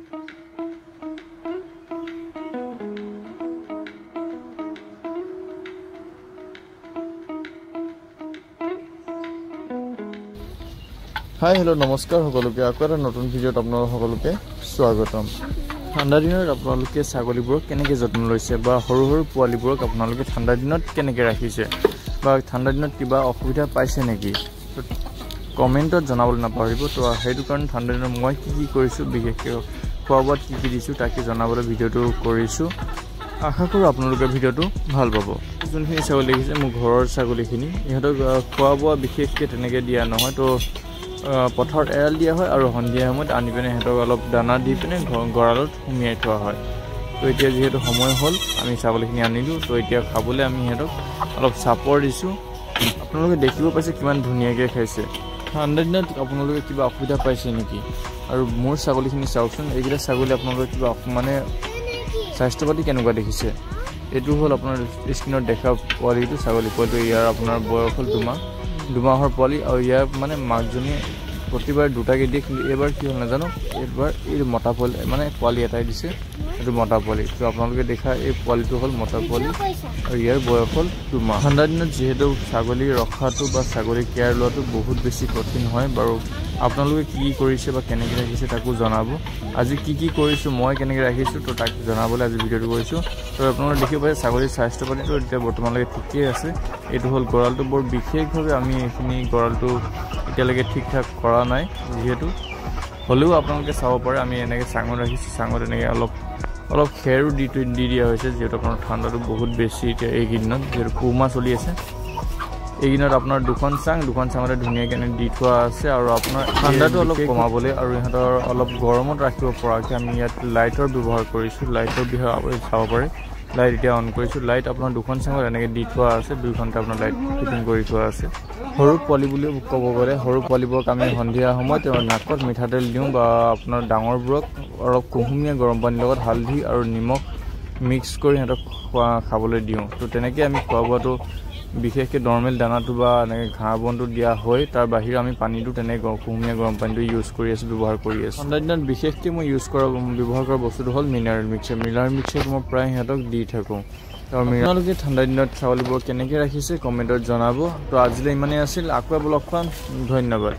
Hi hello' নমস্কাৰ সকলোকে আকৌ এটা নতুন ভিডিঅ'ত আপোনালোক সকলোকে স্বাগতম। ঠাণ্ডা দিনত আপোনালোকে ছাগলীবোৰক কেনেকৈ যত্ন লৈছে বা সৰু সৰু পোৱালীবোৰক আপোনালোকে ঠাণ্ডা দিনত কেনেকৈ ৰাখিছে বা ঠাণ্ডা দিনত কিবা অসুবিধা পাইছে নেকি কমেণ্টত জনাবলৈ নাপাহৰিব। তো সেইটো কাৰণে ঠাণ্ডা দিনত মই কি কৰিছোঁ, বিশেষকৈ খোৱা বোৱাত কি দিছোঁ তাকে জনাবলৈ ভিডিঅ'টো কৰিছোঁ। আশা কৰোঁ আপোনালোকে ভিডিঅ'টো ভাল পাব। যোনখিনি ছাগলী দেখিছে মোৰ ঘৰৰ ছাগলীখিনি, ইহঁতক খোৱা বোৱা বিশেষকৈ তেনেকৈ দিয়া নহয়। তো পথাৰত এৰাল দিয়া হয় আৰু সন্ধিয়া সময়ত আনি পিনে সিহঁতক অলপ দানা দি পিনে গঁৰালত সুমিয়াই থোৱা হয়। তো এতিয়া যিহেতু সময় হ'ল আমি ছাগলীখিনি আনিলোঁ, তো এতিয়া খাবলৈ আমি সিহঁতক অলপ চাপৰ দিছোঁ। আপোনালোকে দেখিব পাইছে কিমান ধুনীয়াকৈ খাইছে। ঠাণ্ডা দিনত আপোনালোকে কিবা অসুবিধা পাইছে নেকি? আৰু মোৰ ছাগলীখিনি চাওকচোন, এইকেইটা ছাগলী আপোনালোকে কিবা মানে স্বাস্থ্য পাতি কেনেকুৱা দেখিছে। এইটো হ'ল আপোনাৰ স্ক্ৰীণত দেখা পোৱালিটো, ছাগলী পোৱালিটো। ইয়াৰ আপোনাৰ বয়স হ'ল দুমাহৰ পোৱালি আৰু ইয়াৰ মানে মাকজনীয়ে প্ৰতিবাৰ দুটাকৈ দিয়ে, কিন্তু এইবাৰ কি হ'ল নাজানো, এইবাৰ এই মতা পোৱালি মানে পোৱালি এটাই দিছে, এইটো মতা পোৱালি। তো আপোনালোকে দেখা এই পোৱালিটো হ'ল মতা পোৱালি আৰু ইয়াৰ বয়স হ'ল 2 মাহ। ঠাণ্ডা দিনত যিহেতু ছাগলী ৰখাটো বা ছাগলী কেয়াৰ লোৱাটো বহুত বেছি কঠিন হয় বাৰু। আপোনালোকে কি কৰিছে বা কেনেকৈ ৰাখিছে তাকো জনাব। আজি কি কৰিছোঁ, মই কেনেকৈ ৰাখিছোঁ, তো তাক জনাবলৈ আজি ভিডিঅ'টো কৰিছোঁ। তো আপোনালোকে দেখিব পাইছে ছাগলীৰ স্বাস্থ্য পাতিটো এতিয়া বৰ্তমানলৈকে ঠিকেই আছে। এইটো হ'ল গঁৰালটো। বৰ বিশেষভাৱে আমি এইখিনি গঁৰালটো এতিয়ালৈকে ঠিক ঠাক কৰা নাই, যিহেতু হ'লেও আপোনালোকে চাব পাৰে আমি এনেকৈ চাঙত ৰাখিছোঁ। চাঙত এনেকৈ অলপ খেৰো দি দিয়া হৈছে, যিহেতু আপোনাৰ ঠাণ্ডাটো বহুত বেছি এতিয়া এইকেইদিনত, যিহেতু পুহ মাহ চলি আছে। এইকেইদিনত আপোনাৰ দুখন চাঙতে ধুনীয়াকৈ এনে দি থোৱা আছে। আৰু আপোনাৰ ঠাণ্ডাটো অলপ কমাবলৈ আৰু ইহঁতৰ অলপ গৰমত ৰাখিব পৰাকৈ আমি ইয়াত লাইটৰ ব্যৱহাৰ কৰিছোঁ। লাইটৰ বিষয়ে আপুনি চাব পাৰে। লাইট এতিয়া অন কৰিছোঁ। লাইট আপোনাৰ দুখন চাঙত এনেকৈ দি থোৱা আছে, 2 ঘণ্টা আপোনাৰ লাইট ফিটিং কৰি থোৱা আছে। সৰু পোৱালি বুলি ক'ব গ'লে সৰু পোৱালিবোৰক আমি সন্ধিয়া সময়ত নাকত মিঠাতেল দিওঁ বা আপোনাৰ ডাঙৰবোৰক অলপ কুহুমীয়া গৰম পানীৰ লগত হালধি আৰু নিমখ মিক্স কৰি সিহঁতক খাবলৈ দিওঁ। তো তেনেকৈ আমি খোৱা বোৱাটো বিশেষকৈ নৰ্মেল দানাটো বা এনেকৈ ঘাঁহ বনটো দিয়া হয়। তাৰ বাহিৰে আমি পানীটো তেনেকৈ কুহুমীয়া গৰম পানীটো ইউজ কৰি আছোঁ, ব্যৱহাৰ কৰি আছোঁ। ঠাণ্ডা দিনত বিশেষকৈ মই ব্যৱহাৰ কৰা বস্তুটো হ'ল মিনাৰেল মিক্সাৰ মই প্ৰায় সিহঁতক দি থাকোঁ। আৰু আপোনালোকে ঠাণ্ডা দিনত ছাগলীবোৰ কেনেকৈ ৰাখিছে কমেণ্টত জনাব। তো আজিলৈ ইমানেই আছিল, আকৌ লগ পাম, ধন্যবাদ।